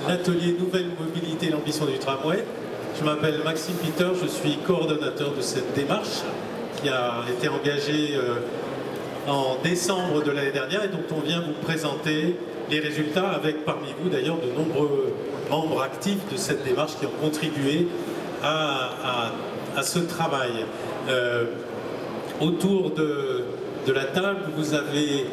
l'atelier Nouvelle Mobilité, l'ambition du tramway. Je m'appelle Maxime Peter, je suis coordonnateur de cette démarche qui a été engagée en décembre de l'année dernière et dont on vient vous présenter les résultats avec parmi vous d'ailleurs de nombreux membres actifs de cette démarche qui ont contribué à ce travail. Autour de la table, vous avez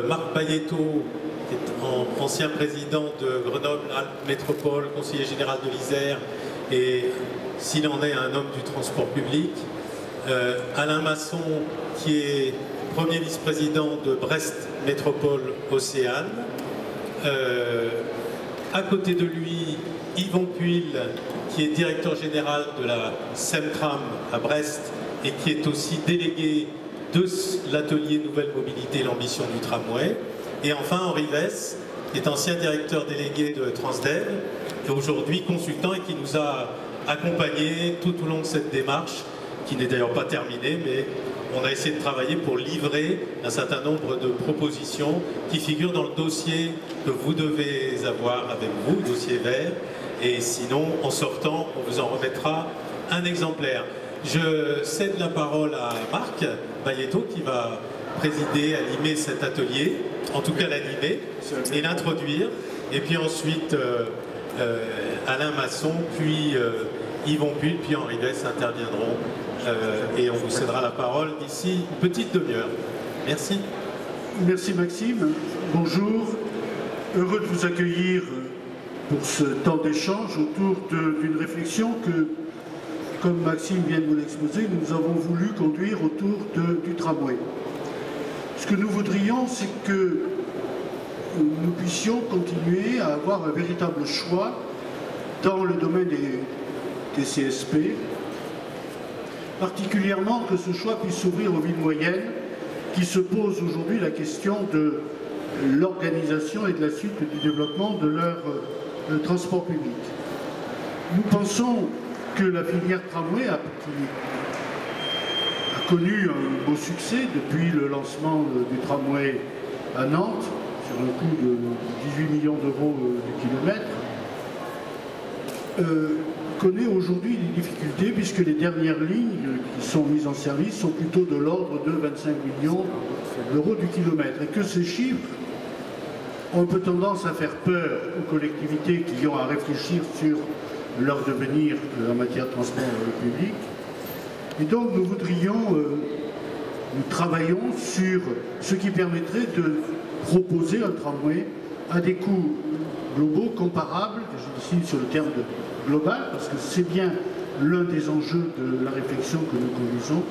Marc Bayetto, qui est ancien président de Grenoble-Alpes Métropole, conseiller général de l'Isère, et s'il en est un homme du transport public. Alain Masson, qui est premier vice-président de Brest Métropole Océane. À côté de lui, Yvon Puil, qui est directeur général de la Semtram à Brest et qui est aussi délégué de l'atelier Nouvelle Mobilité, l'ambition du tramway. Et enfin Henri Vess, qui est ancien directeur délégué de Transdev et aujourd'hui consultant et qui nous a accompagnés tout au long de cette démarche, qui n'est d'ailleurs pas terminée, mais on a essayé de travailler pour livrer un certain nombre de propositions qui figurent dans le dossier que vous devez avoir avec vous, le dossier vert, et sinon, en sortant, on vous en remettra un exemplaire. Je cède la parole à Marc Bayetto qui va présider, animer cet atelier, en tout cas l'animer et l'introduire, et puis ensuite Alain Masson, puis Yvon Puil, puis Henri Vess interviendront et on vous cédera la parole d'ici une petite demi-heure. Merci. Merci Maxime. Bonjour. Heureux de vous accueillir pour ce temps d'échange autour d'une réflexion que, comme Maxime vient de vous l'exposer, nous avons voulu conduire autour du tramway. Ce que nous voudrions, c'est que nous puissions continuer à avoir un véritable choix dans le domaine des CSP, particulièrement que ce choix puisse s'ouvrir aux villes moyennes qui se posent aujourd'hui la question de l'organisation et de la suite du développement de leur transport public. Nous pensons que la filière tramway qui a connu un beau succès depuis le lancement du tramway à Nantes, sur un coût de 18 millions d'euros du kilomètre, connaît aujourd'hui des difficultés puisque les dernières lignes qui sont mises en service sont plutôt de l'ordre de 25 millions d'euros du kilomètre et que ces chiffres ont un peu tendance à faire peur aux collectivités qui ont à réfléchir sur leur devenir en matière de transport public. Et donc nous voudrions, nous travaillons sur ce qui permettrait de proposer un tramway à des coûts globaux comparables, je dis sur le terme de global, parce que c'est bien l'un des enjeux de la réflexion que nous conduisons,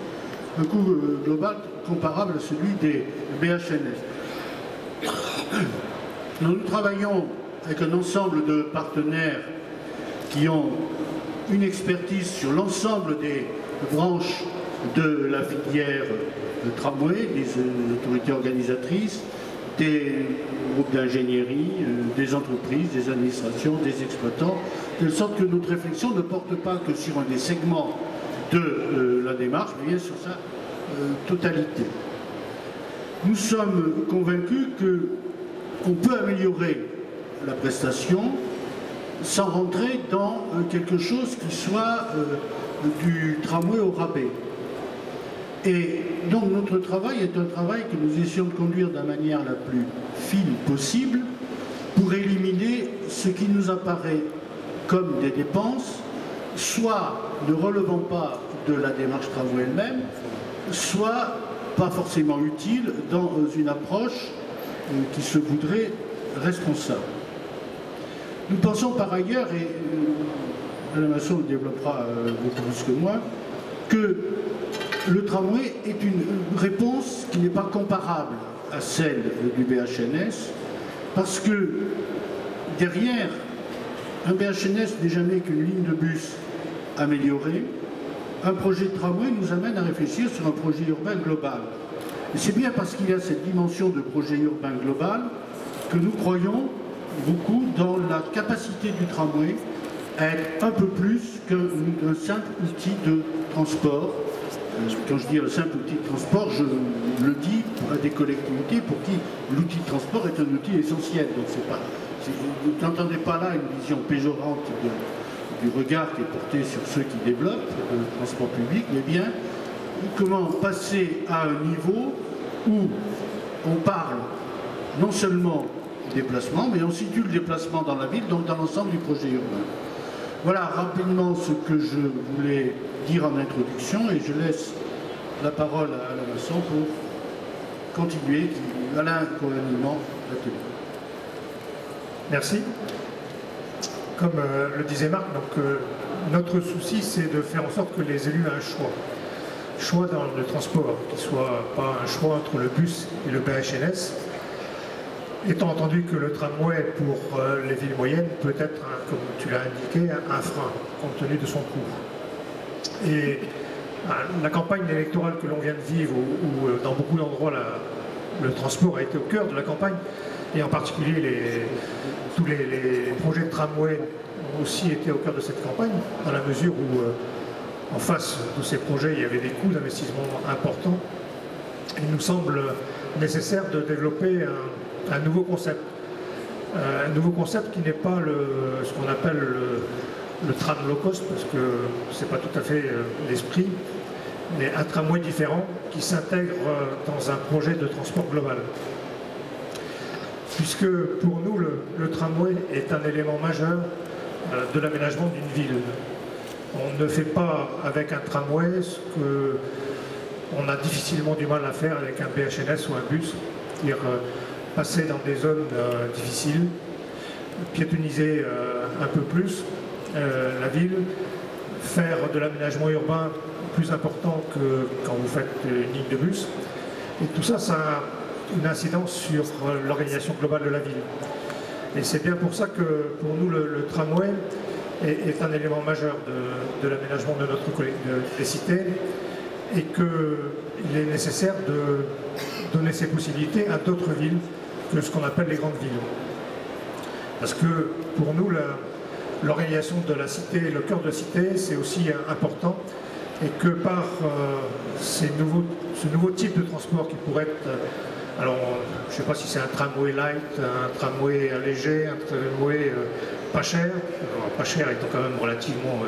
un coût global comparable à celui des BHNS. Nous travaillons avec un ensemble de partenaires qui ont une expertise sur l'ensemble des branches de la filière de tramway, des autorités organisatrices, des groupes d'ingénierie, des entreprises, des administrations, des exploitants, de sorte que notre réflexion ne porte pas que sur un des segments de la démarche, mais bien sur sa totalité. Nous sommes convaincus qu'on peut améliorer la prestation sans rentrer dans quelque chose qui soit du tramway au rabais. Et donc notre travail est un travail que nous essayons de conduire de la manière la plus fine possible pour éliminer ce qui nous apparaît comme des dépenses, soit ne relevant pas de la démarche tramway elle-même, soit pas forcément utile dans une approche qui se voudrait responsable. Nous pensons par ailleurs, et Alain Masson le développera beaucoup plus que moi, que le tramway est une réponse qui n'est pas comparable à celle du BHNS, parce que derrière, un BHNS n'est jamais qu'une ligne de bus améliorée. Un projet de tramway nous amène à réfléchir sur un projet urbain global. Et c'est bien parce qu'il y a cette dimension de projet urbain global que nous croyons beaucoup dans la capacité du tramway à être un peu plus qu'un simple outil de transport. Quand je dis un simple outil de transport, je le dis à des collectivités pour qui l'outil de transport est un outil essentiel. Donc Vous n'entendez pas là une vision péjorante du regard qui est porté sur ceux qui développent le transport public, mais bien comment passer à un niveau où on parle non seulement du déplacement, mais on situe le déplacement dans la ville, donc dans l'ensemble du projet urbain. Voilà rapidement ce que je voulais dire en introduction, et je laisse la parole à Alain Masson pour continuer, Alain co-animant l'atelier. Merci. Comme le disait Marc, donc, notre souci c'est de faire en sorte que les élus aient un choix dans le transport, qui ne soit pas un choix entre le bus et le BHNS, étant entendu que le tramway pour les villes moyennes peut être, comme tu l'as indiqué, un frein, compte tenu de son coût. Et la campagne électorale que l'on vient de vivre, où dans beaucoup d'endroits le transport a été au cœur de la campagne, et en particulier tous les projets de tramway ont aussi été au cœur de cette campagne, dans la mesure où en face de ces projets il y avait des coûts d'investissement importants. Il nous semble nécessaire de développer un nouveau concept. Un nouveau concept qui n'est pas ce qu'on appelle le tram low cost, parce que ce n'est pas tout à fait l'esprit, mais un tramway différent qui s'intègre dans un projet de transport global. Puisque pour nous, le tramway est un élément majeur de l'aménagement d'une ville. On ne fait pas avec un tramway ce qu'on a difficilement du mal à faire avec un BHNS ou un bus, c'est-à-dire passer dans des zones difficiles, piétoniser un peu plus la ville, faire de l'aménagement urbain plus important que quand vous faites une ligne de bus. Et tout ça, ça a une incidence sur l'organisation globale de la ville. Et c'est bien pour ça que pour nous le tramway est un élément majeur de l'aménagement de notre des cités, et qu'il est nécessaire de donner ces possibilités à d'autres villes que ce qu'on appelle les grandes villes. Parce que pour nous, l'organisation de la cité, le cœur de la cité, c'est aussi important, et que par ce nouveau type de transport qui pourrait être, alors je ne sais pas si c'est un tramway light, un tramway léger, un tramway pas cher, alors, pas cher étant quand même relativement,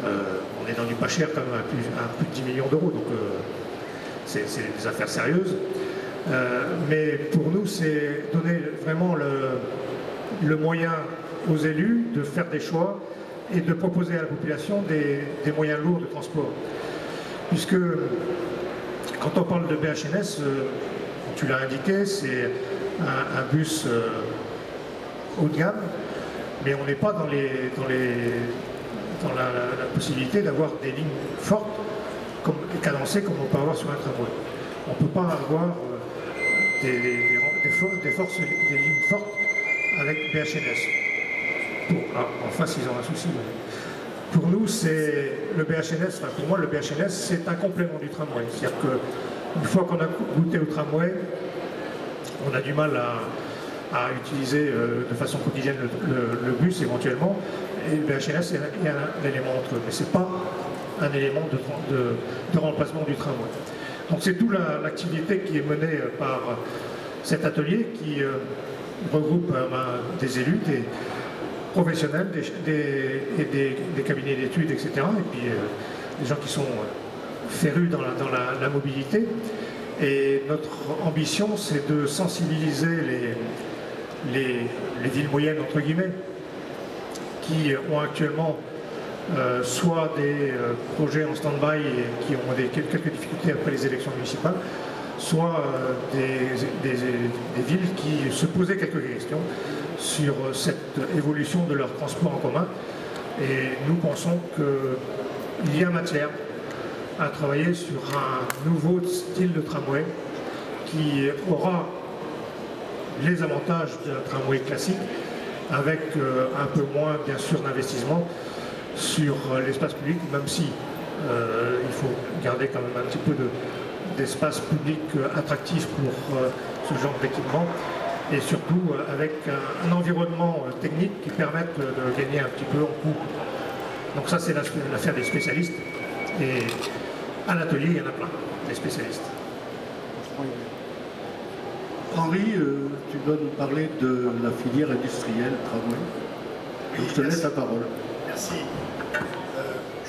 on est dans du pas cher quand même à plus de 10 millions d'euros, donc c'est des affaires sérieuses. Mais pour nous, c'est donner vraiment le moyen aux élus de faire des choix et de proposer à la population des moyens lourds de transport. Puisque quand on parle de BHNS, tu l'as indiqué, c'est un bus haut de gamme, mais on n'est pas dans la possibilité d'avoir des lignes fortes, cadencées comme on peut avoir sur un tramway. On ne peut pas avoir des lignes fortes avec BHNS. En face, ils ont un souci. Mais pour nous, c'est le BHNS, enfin pour moi, le BHNS, c'est un complément du tramway. C'est-à-dire qu'une fois qu'on a goûté au tramway, on a du mal à utiliser de façon quotidienne le bus éventuellement, et le BHNS est un élément entre eux. Mais ce n'est pas un élément de remplacement du tramway. Donc c'est toute l'activité qui est menée par cet atelier qui regroupe des élus, des professionnels, des cabinets d'études, etc. Et puis des gens qui sont férus dans la mobilité. Et notre ambition, c'est de sensibiliser les villes moyennes, entre guillemets, qui ont actuellement soit des projets en stand-by et qui ont quelques difficultés après les élections municipales, soit des villes qui se posaient quelques questions sur cette évolution de leur transport en commun. Et nous pensons qu'il y a matière à travailler sur un nouveau style de tramway qui aura les avantages d'un tramway classique, avec un peu moins, bien sûr, d'investissement sur l'espace public, même si il faut garder quand même un petit peu d'espace public attractif pour ce genre d'équipement, et surtout avec un environnement technique qui permette de gagner un petit peu en coût. Donc ça, c'est l'affaire des spécialistes, et à l'atelier, il y en a plein, des spécialistes. Henri, tu dois nous parler de la filière industrielle tramway. Donc, je te laisse la parole. Merci.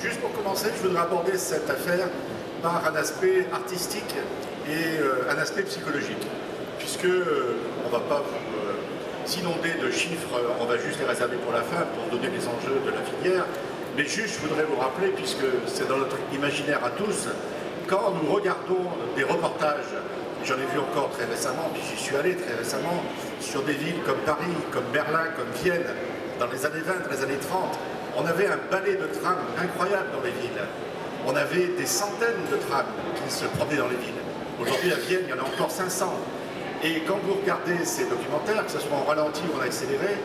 Juste pour commencer, je voudrais aborder cette affaire par un aspect artistique et un aspect psychologique. Puisque on ne va pas s'inonder de chiffres, on va juste les réserver pour la fin, pour donner les enjeux de la filière. Mais juste, je voudrais vous rappeler, puisque c'est dans notre imaginaire à tous, quand nous regardons des reportages, j'en ai vu encore très récemment, puis j'y suis allé très récemment, sur des villes comme Paris, comme Berlin, comme Vienne, dans les années 20, dans les années 30, on avait un balai de trams incroyable dans les villes. On avait des centaines de trams qui se promenaient dans les villes. Aujourd'hui, à Vienne, il y en a encore 500. Et quand vous regardez ces documentaires, que ce soit en ralenti ou en accéléré,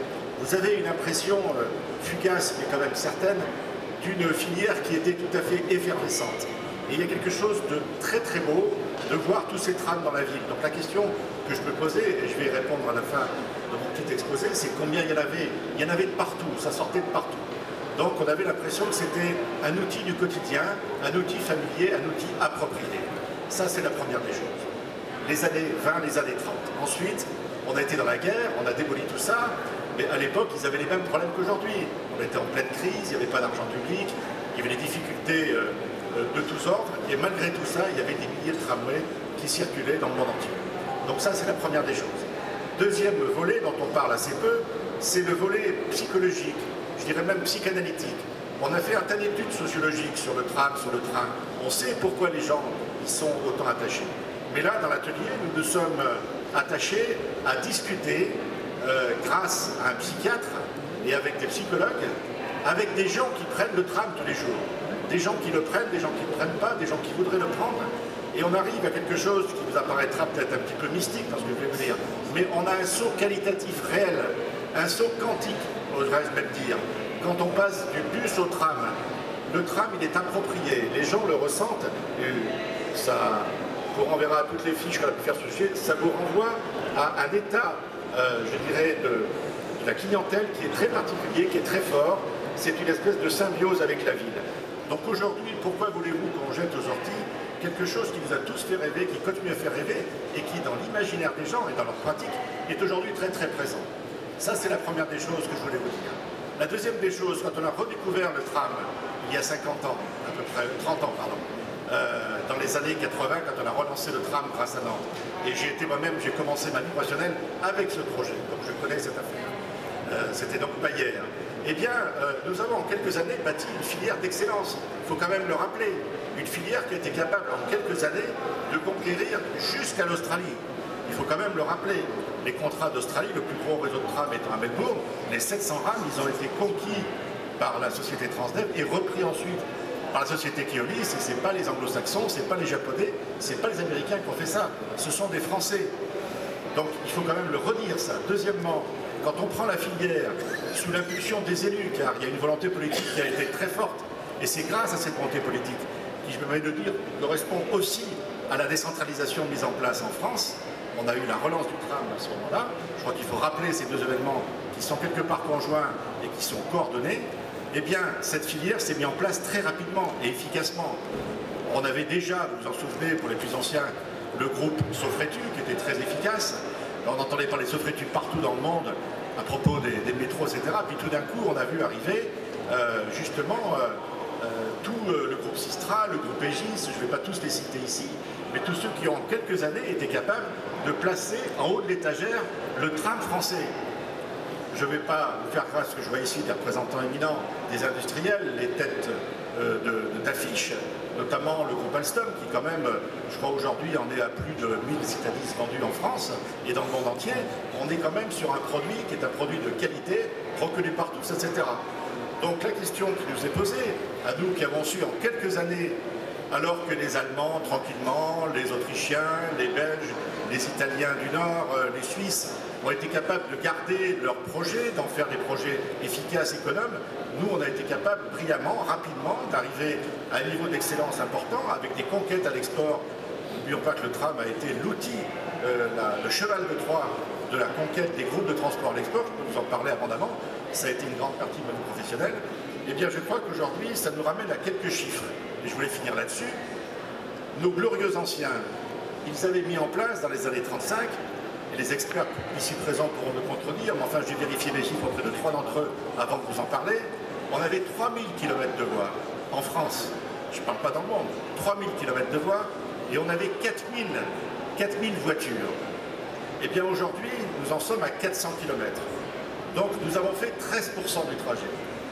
vous avez une impression fugace, mais quand même certaine, d'une filière qui était tout à fait effervescente. Et il y a quelque chose de très très beau de voir tous ces trams dans la ville. Donc la question que je peux poser, et je vais y répondre à la fin de mon petit exposé, c'est combien il y en avait. Il y en avait de partout, ça sortait de partout. Donc on avait l'impression que c'était un outil du quotidien, un outil familier, un outil approprié. Ça, c'est la première des choses. Les années 20, les années 30. Ensuite, on a été dans la guerre, on a démoli tout ça, mais à l'époque, ils avaient les mêmes problèmes qu'aujourd'hui. On était en pleine crise, il n'y avait pas d'argent public, il y avait des difficultés de tous ordres, et malgré tout ça, il y avait des milliers de tramways qui circulaient dans le monde entier. Donc ça, c'est la première des choses. Deuxième volet dont on parle assez peu, c'est le volet psychologique, je dirais même psychanalytique. On a fait un tas d'études sociologiques sur le tram, sur le train. On sait pourquoi les gens y sont autant attachés. Mais là, dans l'atelier, nous nous sommes attachés à discuter grâce à un psychiatre et avec des psychologues, avec des gens qui prennent le tram tous les jours. Des gens qui le prennent, des gens qui ne le prennent pas, des gens qui voudraient le prendre. Et on arrive à quelque chose qui vous apparaîtra peut-être un petit peu mystique dans ce que je vais vous dire. Mais on a un saut qualitatif réel, un saut quantique, oserais-je même dire. Quand on passe du bus au tram, le tram il est approprié, les gens le ressentent, et ça vous renverra à toutes les fiches qu'on a pu faire sur ce sujet, ça vous renvoie à un état, je dirais, de la clientèle qui est très particulier, qui est très fort. C'est une espèce de symbiose avec la ville. Donc aujourd'hui, pourquoi voulez-vous qu'on jette aux orties quelque chose qui nous a tous fait rêver, qui continue à faire rêver, et qui dans l'imaginaire des gens et dans leur pratique est aujourd'hui très très présent. Ça c'est la première des choses que je voulais vous dire. La deuxième des choses, quand on a redécouvert le tram, il y a 50 ans, à peu près, 30 ans pardon, dans les années 80, quand on a relancé le tram grâce à Nantes. Et j'ai été moi-même, j'ai commencé ma vie professionnelle avec ce projet, donc je connais cette affaire. C'était donc pas hier. Eh bien, nous avons en quelques années bâti une filière d'excellence. Il faut quand même le rappeler. Une filière qui a été capable en quelques années de conquérir jusqu'à l'Australie. Il faut quand même le rappeler. Les contrats d'Australie, le plus gros réseau de trams étant à Melbourne, les 700 rames, ils ont été conquis par la société Transdev et repris ensuite par la société Keolis. Et ce n'est pas les anglo-saxons, ce n'est pas les japonais, ce n'est pas les américains qui ont fait ça. Ce sont des Français. Donc il faut quand même le redire ça. Deuxièmement, quand on prend la filière sous l'impulsion des élus, car il y a une volonté politique qui a été très forte, et c'est grâce à cette volonté politique, qui, je me permets de dire, correspond aussi à la décentralisation mise en place en France. On a eu la relance du tram à ce moment-là. Je crois qu'il faut rappeler ces deux événements qui sont quelque part conjoints et qui sont coordonnés. Eh bien, cette filière s'est mise en place très rapidement et efficacement. On avait déjà, vous vous en souvenez, pour les plus anciens, le groupe Sofretu, qui était très efficace. On entendait parler de Sofretu partout dans le monde, à propos des métros, etc. Puis tout d'un coup, on a vu arriver, justement, tout le groupe Sistra, le groupe Aegis, je ne vais pas tous les citer ici, mais tous ceux qui ont en quelques années été capables de placer en haut de l'étagère le tram français. Je ne vais pas vous faire grâce, ce que je vois ici, des représentants éminents des industriels, les têtes d'affiches, notamment le groupe Alstom, qui quand même, je crois aujourd'hui, en est à plus de 1000 Citadis vendus en France et dans le monde entier. On est quand même sur un produit qui est un produit de qualité, reconnu par tous, etc. Donc la question qui nous est posée, à nous qui avons su en quelques années, alors que les Allemands, tranquillement, les Autrichiens, les Belges, les Italiens du Nord, les Suisses, ont été capables de garder leurs projets, d'en faire des projets efficaces, économes. Nous, on a été capables, brillamment, rapidement, d'arriver à un niveau d'excellence important, avec des conquêtes à l'export. N'oublions pas que le tram a été l'outil, le cheval de Troie de la conquête des groupes de transport à l'export. Je peux vous en parler abondamment. Ça a été une grande partie de ma vie professionnelle. Eh bien, je crois qu'aujourd'hui, ça nous ramène à quelques chiffres. Et je voulais finir là-dessus. Nos glorieux anciens, ils avaient mis en place, dans les années 35, et les experts ici présents pourront me contredire, mais enfin j'ai vérifié les chiffres auprès de 3 d'entre eux avant de vous en parler, on avait 3000 km de voies en France, je ne parle pas dans le monde, 3000 km de voies, et on avait 4000 voitures. Et bien aujourd'hui, nous en sommes à 400 km. Donc nous avons fait 13% du trajet.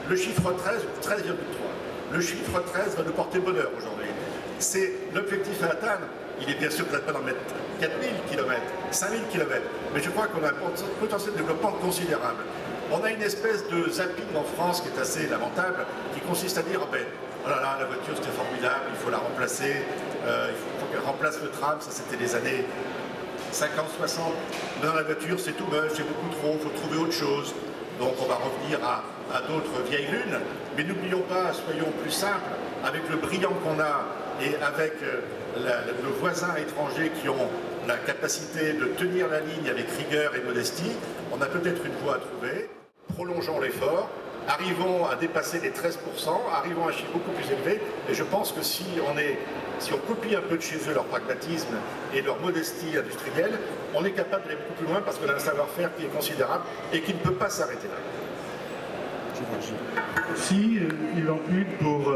Le chiffre 13, 13,3. Le chiffre 13 va nous porter bonheur aujourd'hui. C'est l'objectif à atteindre. Il est bien sûr peut-être pas d'en mettre 4000 km, 5000 km, mais je crois qu'on a un potentiel de développement considérable. On a une espèce de zapping en France qui est assez lamentable, qui consiste à dire, oh ben, oh là là, la voiture c'était formidable, il faut la remplacer, il faut qu'elle remplace le tram, ça c'était les années 50, 60, dans la voiture c'est tout moche, c'est beaucoup trop, il faut trouver autre chose. Donc on va revenir à d'autres vieilles lunes, mais n'oublions pas, soyons plus simples, avec le brillant qu'on a et avec nos voisins étrangers qui ont la capacité de tenir la ligne avec rigueur et modestie, on a peut-être une voie à trouver. Prolongeons l'effort, arrivons à dépasser les 13%, arrivons à un chiffre beaucoup plus élevé, et je pense que si on copie un peu de chez eux leur pragmatisme et leur modestie industrielle, on est capable d'aller beaucoup plus loin parce qu'on a un savoir-faire qui est considérable et qui ne peut pas s'arrêter là. Si il en plus pour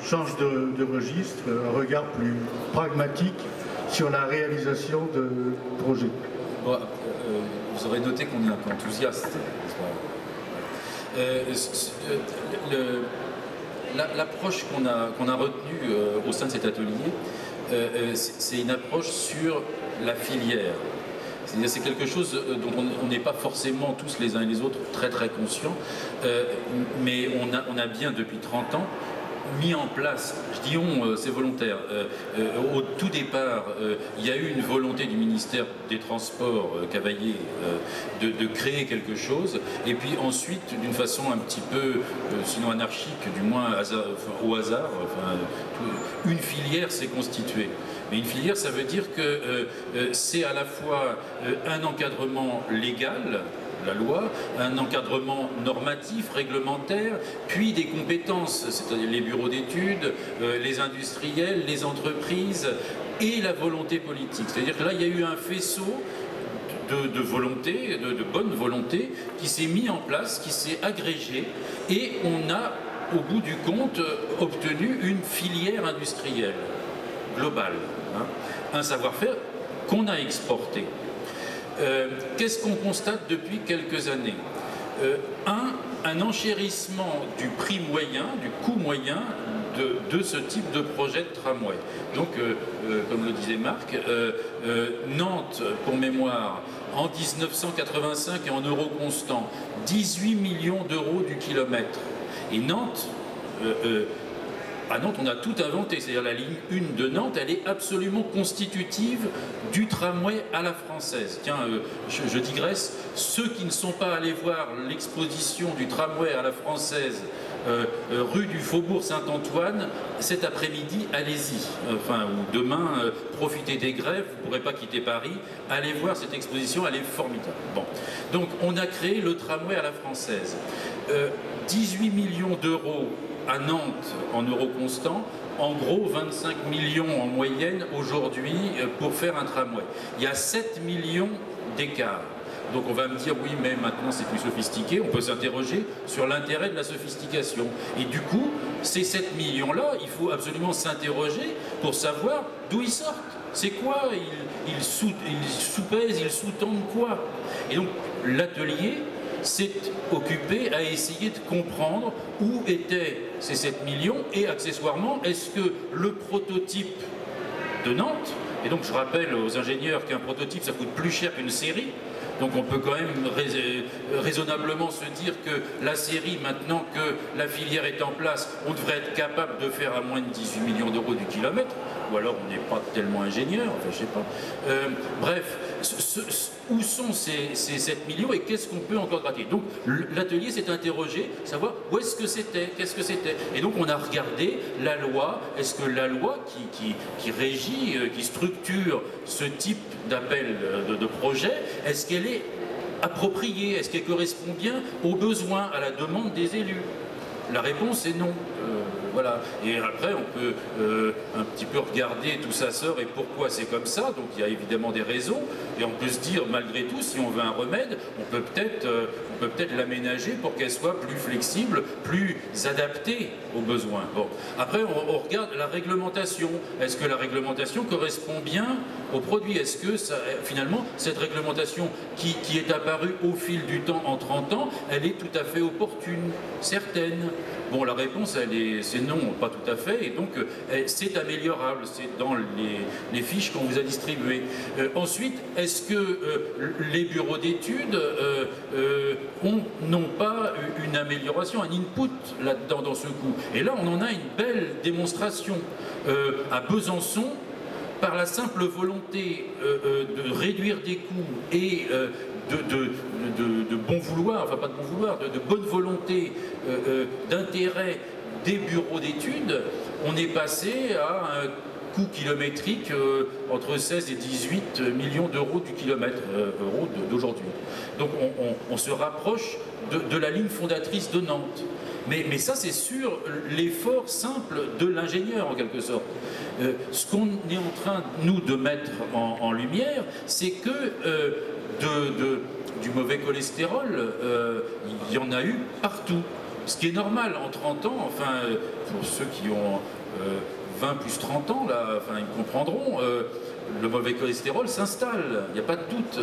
change de registre, un regard plus pragmatique sur la réalisation de projets. Bon, vous aurez noté qu'on est un peu enthousiaste. L'approche qu'on a retenue au sein de cet atelier, c'est une approche sur la filière. C'est-à-dire c'est quelque chose dont on n'est pas forcément tous les uns et les autres très conscients, mais on a bien depuis 30 ans mis en place, je dis on, c'est volontaire, au tout départ, il y a eu une volonté du ministère des Transports, Cavaillé, de créer quelque chose, et puis ensuite, d'une façon un petit peu, sinon anarchique, du moins au hasard, une filière s'est constituée. Mais une filière, ça veut dire que c'est à la fois un encadrement légal, la loi, un encadrement normatif, réglementaire, puis des compétences, c'est-à-dire les bureaux d'études, les industriels, les entreprises et la volonté politique. C'est-à-dire que là, il y a eu un faisceau de volonté, de bonne volonté, qui s'est mis en place, qui s'est agrégé, et on a, au bout du compte, obtenu une filière industrielle globale, hein, un savoir-faire qu'on a exporté. Qu'est-ce qu'on constate depuis quelques années? Un enchérissement du prix moyen, du coût moyen de ce type de projet de tramway. Donc, comme le disait Marc, Nantes, pour mémoire, en 1985 et en euros constants, 18 millions d'euros du kilomètre. Et Nantes, à Nantes, on a tout inventé, c'est-à-dire la ligne 1 de Nantes, elle est absolument constitutive du tramway à la française. Tiens, je digresse, ceux qui ne sont pas allés voir l'exposition du tramway à la française rue du Faubourg Saint-Antoine, cet après-midi, allez-y. Enfin, ou demain, profitez des grèves, vous ne pourrez pas quitter Paris, allez voir cette exposition, elle est formidable. Bon. Donc, on a créé le tramway à la française. 18 millions d'euros à Nantes en euros constants, en gros 25 millions en moyenne aujourd'hui pour faire un tramway. Il y a 7 millions d'écart. Donc on va me dire oui mais maintenant c'est plus sophistiqué, on peut s'interroger sur l'intérêt de la sophistication. Et du coup, ces 7 millions-là, il faut absolument s'interroger pour savoir d'où ils sortent. C'est quoi? Ils sous-pèsent, ils sous-tendent quoi? Et donc l'atelier s'est occupé à essayer de comprendre où étaient ces 7 millions et accessoirement, est-ce que le prototype de Nantes, et donc je rappelle aux ingénieurs qu'un prototype ça coûte plus cher qu'une série, donc on peut quand même raisonnablement se dire que la série, maintenant que la filière est en place, on devrait être capable de faire à moins de 18 millions d'euros du kilomètre, ou alors on n'est pas tellement ingénieur, enfin je sais pas. Bref, où sont ces 7 millions et qu'est-ce qu'on peut encore gratter? Donc l'atelier s'est interrogé, savoir où est-ce que c'était, qu'est-ce que c'était. Et donc on a regardé la loi, est-ce que la loi qui régit, qui structure ce type d'appel de projet, est-ce qu'elle est appropriée, est-ce qu'elle correspond bien aux besoins, à la demande des élus? La réponse est non. Voilà. Et après, on peut un petit peu regarder d'où ça sort et pourquoi c'est comme ça. Donc il y a évidemment des raisons. Et on peut se dire, malgré tout, si on veut un remède, on peut peut-être l'aménager pour qu'elle soit plus flexible, plus adaptée aux besoins. Bon. Après, on regarde la réglementation. Est-ce que la réglementation correspond bien aux produits? Est-ce que finalement, cette réglementation qui est apparue au fil du temps en 30 ans, elle est tout à fait opportune, certaine? Bon, la réponse, c'est non, pas tout à fait, et donc c'est améliorable, c'est dans les fiches qu'on vous a distribuées. Ensuite, est-ce que les bureaux d'études n'ont pas une amélioration, un input là-dedans, dans ce coup? Et là, on en a une belle démonstration. À Besançon, par la simple volonté de réduire des coûts et de bon vouloir, enfin pas de bon vouloir, de bonne volonté, d'intérêt des bureaux d'études, on est passé à un coût kilométrique entre 16 et 18 millions d'euros du kilomètre euro d'aujourd'hui. Donc on se rapproche de la ligne fondatrice de Nantes. Mais ça, c'est sur l'effort simple de l'ingénieur, en quelque sorte. Ce qu'on est en train, nous, de mettre en lumière, c'est que du mauvais cholestérol, il y en a eu partout. Ce qui est normal, en 30 ans, enfin, pour ceux qui ont 20 plus 30 ans, là, enfin, ils comprendront, le mauvais cholestérol s'installe, il n'y a pas de doute.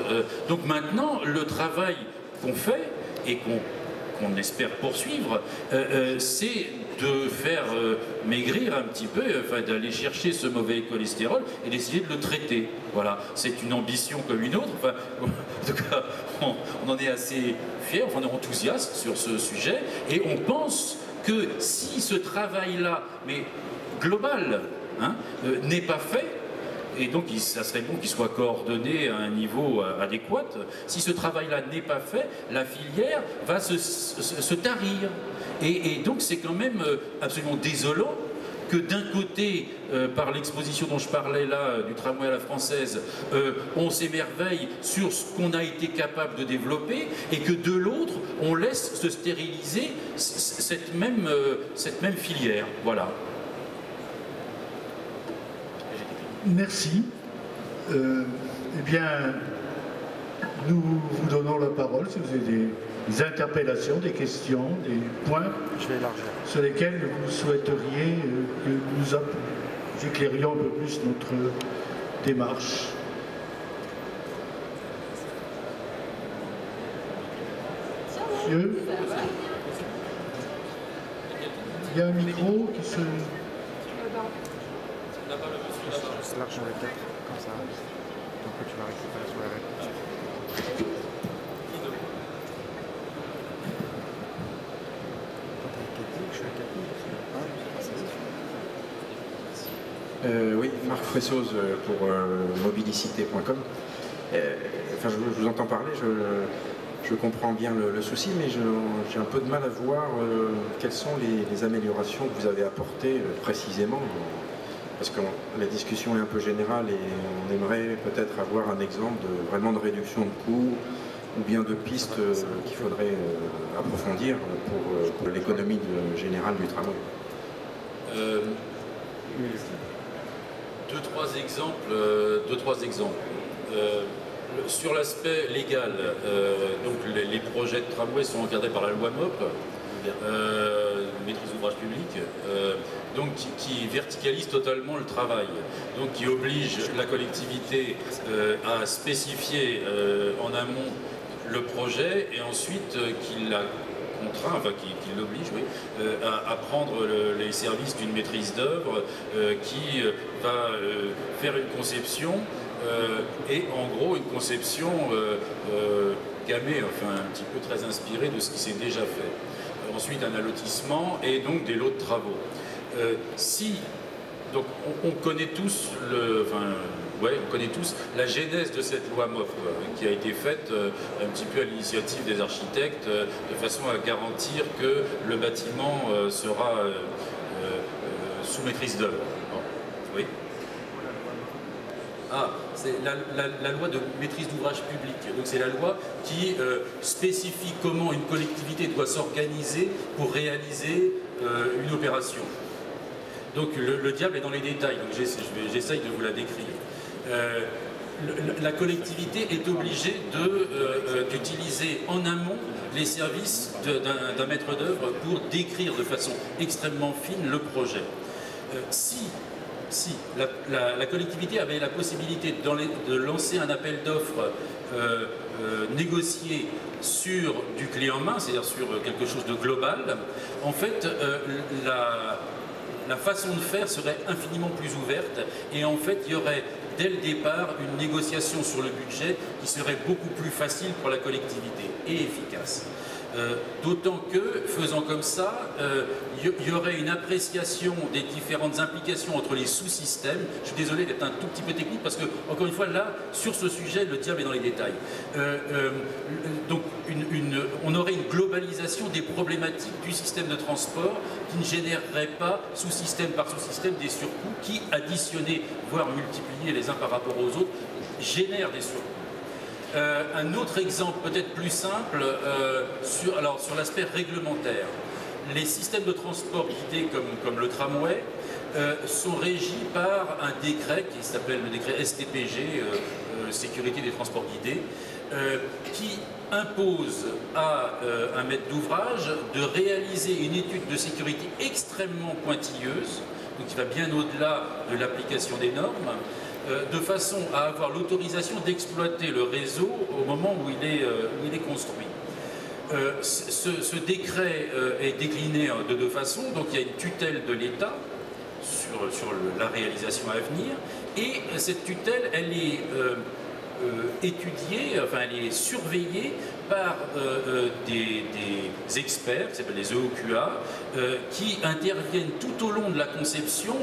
Donc maintenant, le travail qu'on fait, et qu'on espère poursuivre, c'est de faire maigrir un petit peu, enfin, d'aller chercher ce mauvais cholestérol et d'essayer de le traiter. Voilà, c'est une ambition comme une autre. Enfin, en tout cas, on en est assez fiers, enfin, on est enthousiaste sur ce sujet, et on pense que si ce travail-là, mais global, hein, n'est pas fait, et donc ça serait bon qu'il soit coordonné à un niveau adéquat. Si ce travail-là n'est pas fait, la filière va se tarir. Et donc c'est quand même absolument désolant que d'un côté, par l'exposition dont je parlais là, du tramway à la française, on s'émerveille sur ce qu'on a été capable de développer, et que de l'autre, on laisse se stériliser cette même filière. Voilà. Merci. Eh bien, nous vous donnons la parole si vous avez des interpellations, des questions, des points sur lesquels vous souhaiteriez que nous éclairions un peu plus notre démarche. Monsieur, il y a un micro qui se... C'est l'argent les 4, comme ça. Donc tu vas récupérer sur la réponse. Oui, Marc Fressoz pour mobilicité.com. Enfin, je vous entends parler, je comprends bien le souci, mais j'ai un peu de mal à voir quelles sont les améliorations que vous avez apportées précisément. Parce que la discussion est un peu générale et on aimerait peut-être avoir un exemple vraiment de réduction de coûts ou bien de pistes qu'il faudrait approfondir pour l'économie générale du tramway. Deux, trois exemples. Sur l'aspect légal, donc les projets de tramway sont encadrés par la loi MOP, maîtrise d'ouvrage public, donc qui verticalise totalement le travail, donc qui oblige la collectivité à spécifier en amont le projet, et ensuite qui la contraint, enfin qui l'oblige, oui, à prendre les services d'une maîtrise d'œuvre qui va faire une conception et en gros une conception gamée, enfin un petit peu très inspirée de ce qui s'est déjà fait. Ensuite un allotissement et donc des lots de travaux. Donc on connaît tous on connaît tous la genèse de cette loi MOP qui a été faite un petit peu à l'initiative des architectes de façon à garantir que le bâtiment sera sous maîtrise d'œuvre. Bon. Oui. c'est la loi de maîtrise d'ouvrage public. Donc c'est la loi qui spécifie comment une collectivité doit s'organiser pour réaliser une opération. Donc le diable est dans les détails, donc j'essaye de vous la décrire. La collectivité est obligée d'utiliser en amont les services d'un maître d'œuvre pour décrire de façon extrêmement fine le projet. Si la collectivité avait la possibilité de lancer un appel d'offres négocié sur du clé en main, c'est-à-dire sur quelque chose de global, en fait, la façon de faire serait infiniment plus ouverte et en fait, il y aurait dès le départ une négociation sur le budget qui serait beaucoup plus facile pour la collectivité et efficace. D'autant que, faisant comme ça, il y aurait une appréciation des différentes implications entre les sous-systèmes. Je suis désolé d'être un tout petit peu technique parce que, encore une fois, là, sur ce sujet, le diable est dans les détails. Donc, on aurait une globalisation des problématiques du système de transport qui ne générerait pas, sous-système par sous-système, des surcoûts qui, additionnés, voire multipliés les uns par rapport aux autres, génèrent des surcoûts. Un autre exemple peut-être plus simple sur l'aspect réglementaire. Les systèmes de transport guidés comme le tramway sont régis par un décret qui s'appelle le décret STPG, Sécurité des transports guidés, qui impose à un maître d'ouvrage de réaliser une étude de sécurité extrêmement pointilleuse, donc qui va bien au-delà de l'application des normes, de façon à avoir l'autorisation d'exploiter le réseau au moment où il est construit. Ce décret est décliné de deux façons, donc il y a une tutelle de l'État sur la réalisation à venir, et cette tutelle, elle est étudiée, enfin elle est surveillée par des experts, qui s'appellent les EOQA, qui interviennent tout au long de la conception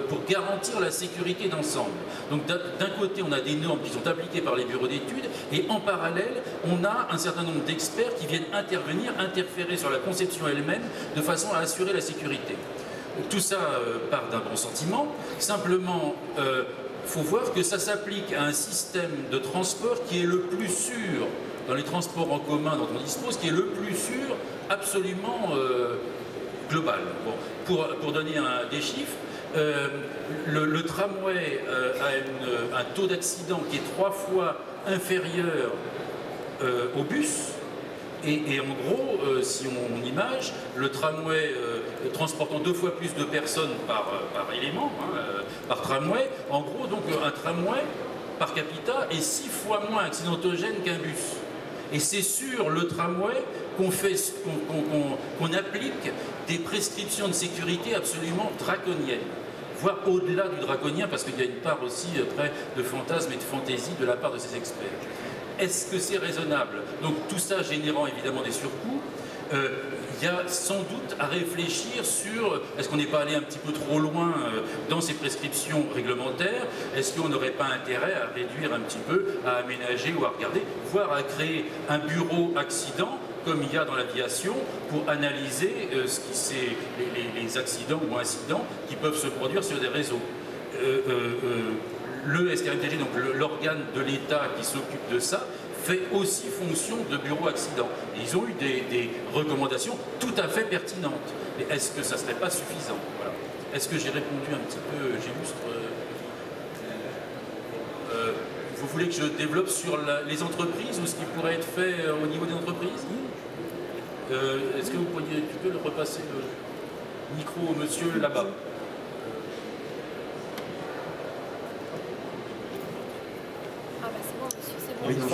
pour garantir la sécurité d'ensemble. Donc d'un côté, on a des normes qui sont appliquées par les bureaux d'études, et en parallèle, on a un certain nombre d'experts qui viennent interférer sur la conception elle-même, de façon à assurer la sécurité. Tout ça part d'un bon sentiment, simplement il faut voir que ça s'applique à un système de transport qui est le plus sûr, dans les transports en commun dont on dispose, qui est le plus sûr absolument global. Bon, pour donner des chiffres, le tramway a un taux d'accident qui est 3 fois inférieur au bus. Et en gros, si on image, le tramway transportant 2 fois plus de personnes par élément, par tramway, en gros, donc un tramway par capita est 6 fois moins accidentogène qu'un bus. Et c'est sur le tramway qu'on applique des prescriptions de sécurité absolument draconiennes, voire au-delà du draconien, parce qu'il y a une part aussi après de fantasme et de fantaisie de la part de ces experts. Est-ce que c'est raisonnable? Donc tout ça générant évidemment des surcoûts, il y a sans doute à réfléchir sur est-ce qu'on n'est pas allé un petit peu trop loin dans ces prescriptions réglementaires? Est-ce qu'on n'aurait pas intérêt à réduire un petit peu, à aménager ou à regarder, voire à créer un bureau accident comme il y a dans l'aviation pour analyser les accidents ou incidents qui peuvent se produire sur des réseaux. Le STRMTG, donc l'organe de l'État qui s'occupe de ça, fait aussi fonction de bureau accident. Et ils ont eu des recommandations tout à fait pertinentes. Mais est-ce que ça ne serait pas suffisant? Voilà. Est-ce que j'ai répondu un petit peu, j'illustre vous voulez que je développe sur les entreprises ou ce qui pourrait être fait au niveau des entreprises? Est-ce que vous pourriez, tu peux le repasser le micro au monsieur là-bas? Oui, non,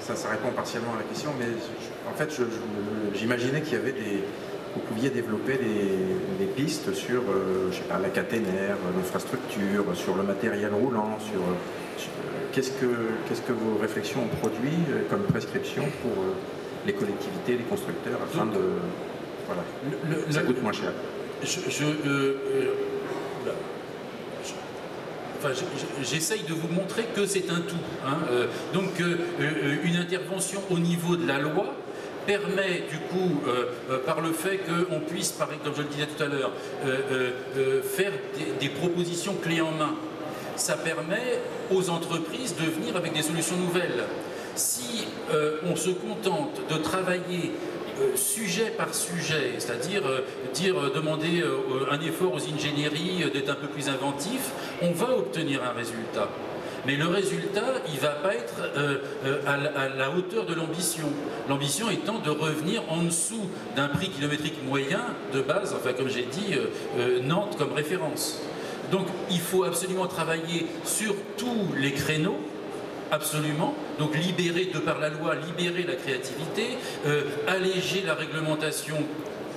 ça répond partiellement à la question, mais en fait, j'imaginais qu'il y avait vous pouviez développer des pistes sur, je sais pas, la caténaire, l'infrastructure, sur le matériel roulant, sur qu'est-ce que vos réflexions ont produit comme prescription pour les collectivités, les constructeurs, afin de... Voilà, ça coûte moins cher. Enfin, j'essaye de vous montrer que c'est un tout. Donc, une intervention au niveau de la loi permet, du coup, par le fait qu'on puisse, comme je le disais tout à l'heure, faire des propositions clés en main. ça permet aux entreprises de venir avec des solutions nouvelles. Si on se contente de travailler sujet par sujet, c'est-à-dire demander un effort aux ingénieries d'être un peu plus inventif, on va obtenir un résultat. Mais le résultat, il ne va pas être à la hauteur de l'ambition. L'ambition étant de revenir en dessous d'un prix kilométrique moyen de base, enfin comme j'ai dit, Nantes comme référence. Donc il faut absolument travailler sur tous les créneaux, absolument, donc libérer de par la loi, libérer la créativité, alléger la réglementation,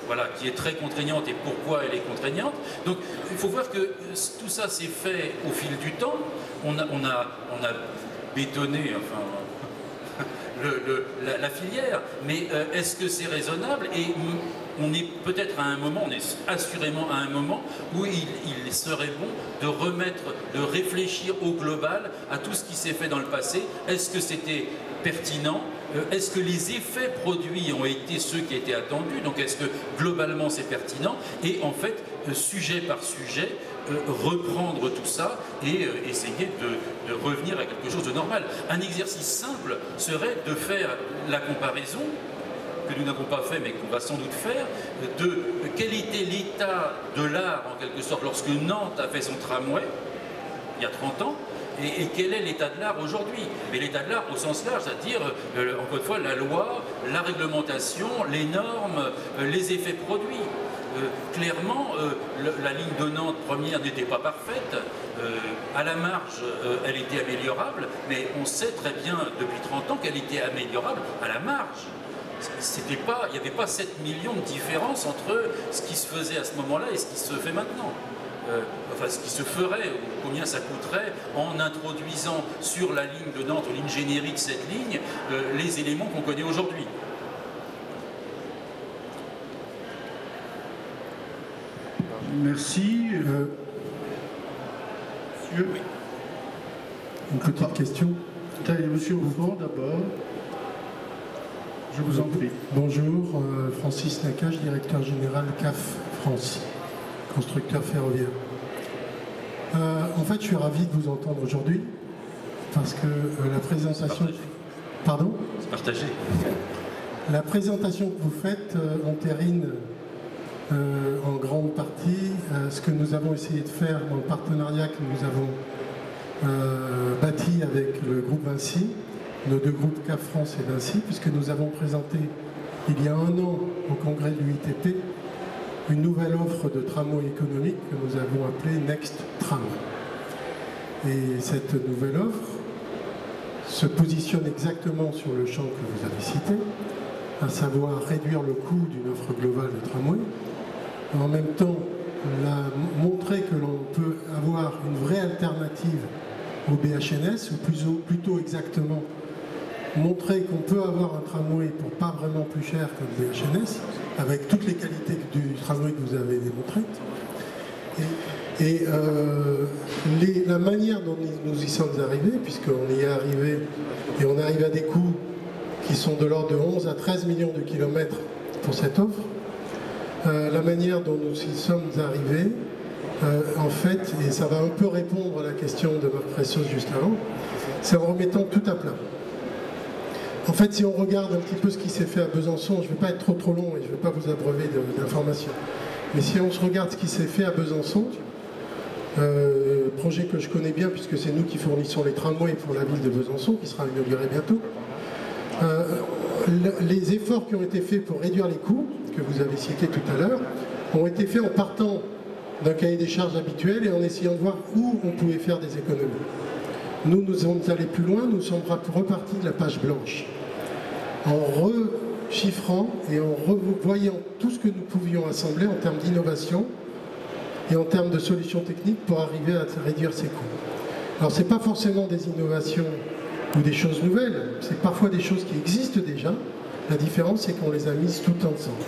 voilà, qui est très contraignante et pourquoi elle est contraignante. Donc il faut voir que tout ça s'est fait au fil du temps. On a bétonné, enfin, la filière, mais est-ce que c'est raisonnable? Et on est peut-être à un moment, on est assurément à un moment où il serait bon de de réfléchir au global à tout ce qui s'est fait dans le passé. Est-ce que c'était pertinent? Est-ce que les effets produits ont été ceux qui étaient attendus? Donc est-ce que globalement c'est pertinent? Et en fait, sujet par sujet, reprendre tout ça et essayer de revenir à quelque chose de normal. Un exercice simple serait de faire la comparaison, que nous n'avons pas fait mais qu'on va sans doute faire, de quel était l'état de l'art en quelque sorte lorsque Nantes a fait son tramway, il y a 30 ans, et quel est l'état de l'art aujourd'hui? Mais l'état de l'art au sens large, c'est-à-dire, encore une fois, la loi, la réglementation, les normes, les effets produits. Clairement, la ligne de Nantes première n'était pas parfaite. À la marge, elle était améliorable, mais on sait très bien depuis 30 ans qu'elle était améliorable à la marge. Il n'y avait pas 7 millions de différence entre ce qui se faisait à ce moment-là et ce qui se fait maintenant. Enfin, ce qui se ferait, ou combien ça coûterait en introduisant sur la ligne de Nantes, ou l'ingénierie de cette ligne, les éléments qu'on connaît aujourd'hui. Merci. Monsieur. Oui. Une petite question. Monsieur Oufon, d'abord. Je vous en prie. Bonjour, Francis Nakache, directeur général CAF France, constructeur ferroviaire. En fait, je suis ravi de vous entendre aujourd'hui parce que la présentation... Pardon ? C'est partagé. La présentation que vous faites entérine en grande partie ce que nous avons essayé de faire dans le partenariat que nous avons bâti avec le groupe Vinci, nos deux groupes CAF France et Vinci, puisque nous avons présenté il y a 1 an au congrès de l'UITP une nouvelle offre de tramway économique que nous avons appelée Next Tram. Et cette nouvelle offre se positionne exactement sur le champ que vous avez cité, à savoir réduire le coût d'une offre globale de tramway, en même temps montrer que l'on peut avoir une vraie alternative au BHNS, ou plutôt exactement montrer qu'on peut avoir un tramway pour pas vraiment plus cher que le BHNS, avec toutes les qualités du tramway que vous avez démontrées. La manière dont nous y sommes arrivés, puisqu'on y est arrivé, et on arrive à des coûts qui sont de l'ordre de 11 à 13 millions de kilomètres pour cette offre, la manière dont nous y sommes arrivés, en fait, et ça va un peu répondre à la question de Marc Fressos juste avant, c'est en remettant tout à plat. En fait, si on regarde un petit peu ce qui s'est fait à Besançon, je ne vais pas être trop long et je ne vais pas vous abreuver d'informations, mais si on se regarde ce qui s'est fait à Besançon, projet que je connais bien puisque c'est nous qui fournissons les tramways pour la ville de Besançon, qui sera inaugurée bientôt, les efforts qui ont été faits pour réduire les coûts, que vous avez cités tout à l'heure, ont été faits en partant d'un cahier des charges habituel et en essayant de voir où on pouvait faire des économies. Nous sommes allés plus loin, nous sommes repartis de la page blanche, en rechiffrant et en revoyant tout ce que nous pouvions assembler en termes d'innovation et en termes de solutions techniques pour arriver à réduire ces coûts. Alors ce n'est pas forcément des innovations ou des choses nouvelles, c'est parfois des choses qui existent déjà. La différence, c'est qu'on les a mises toutes ensemble.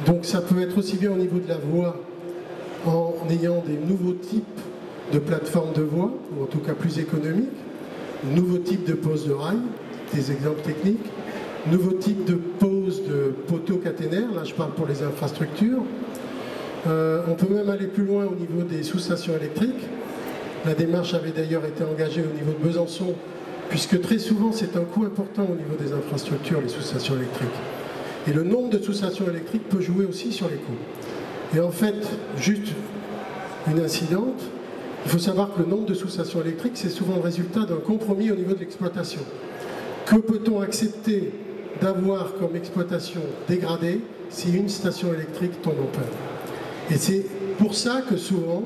Donc ça peut être aussi bien au niveau de la voie, en ayant des nouveaux types de plateformes de voie, ou en tout cas plus économiques, nouveaux types de poses de rails, des exemples techniques, nouveaux types de poses de poteaux caténaires, là je parle pour les infrastructures. On peut même aller plus loin au niveau des sous-stations électriques, La démarche avait d'ailleurs été engagée au niveau de Besançon, puisque très souvent c'est un coût important au niveau des infrastructures, les sous-stations électriques. Et le nombre de sous-stations électriques peut jouer aussi sur les coûts. Et en fait, juste une incidente, il faut savoir que le nombre de sous-stations électriques, c'est souvent le résultat d'un compromis au niveau de l'exploitation. Que peut-on accepter d'avoir comme exploitation dégradée si une station électrique tombe en panne? Et c'est pour ça que souvent,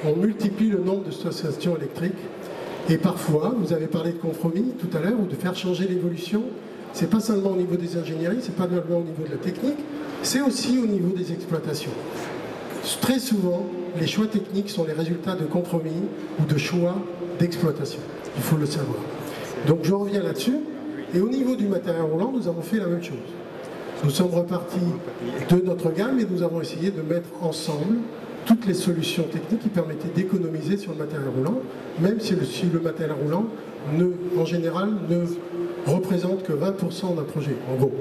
on multiplie le nombre de stations électriques. Et parfois, vous avez parlé de compromis tout à l'heure, ou de faire changer l'évolution. C'est pas seulement au niveau des ingénieries, c'est pas seulement au niveau de la technique, c'est aussi au niveau des exploitations. Très souvent, les choix techniques sont les résultats de compromis ou de choix d'exploitation. Il faut le savoir. Donc je reviens là-dessus. Et au niveau du matériel roulant, nous avons fait la même chose. Nous sommes repartis de notre gamme et nous avons essayé de mettre ensemble toutes les solutions techniques qui permettaient d'économiser sur le matériel roulant, même si le matériel roulant, en général, ne représente que 20% d'un projet, en gros.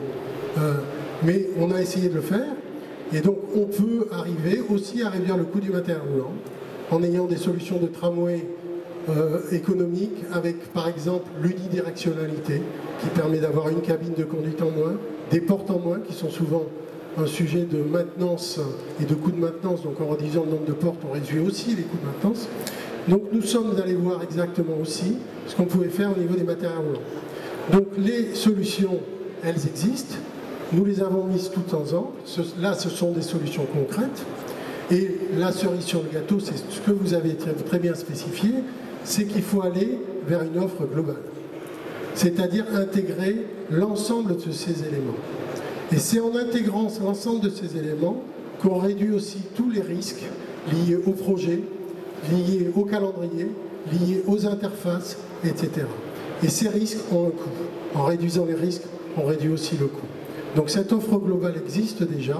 Mais on a essayé de le faire, et donc on peut arriver aussi à réduire le coût du matériel roulant en ayant des solutions de tramway économiques avec, par exemple, l'unidirectionnalité qui permet d'avoir une cabine de conduite en moins, des portes en moins qui sont souvent un sujet de maintenance et de coûts de maintenance. Donc en réduisant le nombre de portes, on réduit aussi les coûts de maintenance. Donc nous sommes allés voir exactement aussi ce qu'on pouvait faire au niveau des matériels roulants. Donc les solutions, elles existent. Nous les avons mises toutes ensemble. Là, ce sont des solutions concrètes. Et la cerise sur le gâteau, c'est ce que vous avez très bien spécifié, c'est qu'il faut aller vers une offre globale. C'est-à-dire intégrer l'ensemble de ces éléments. Et c'est en intégrant l'ensemble de ces éléments qu'on réduit aussi tous les risques liés au projet, liés au calendrier, liés aux interfaces, etc. Et ces risques ont un coût. En réduisant les risques, on réduit aussi le coût. Donc cette offre globale existe déjà.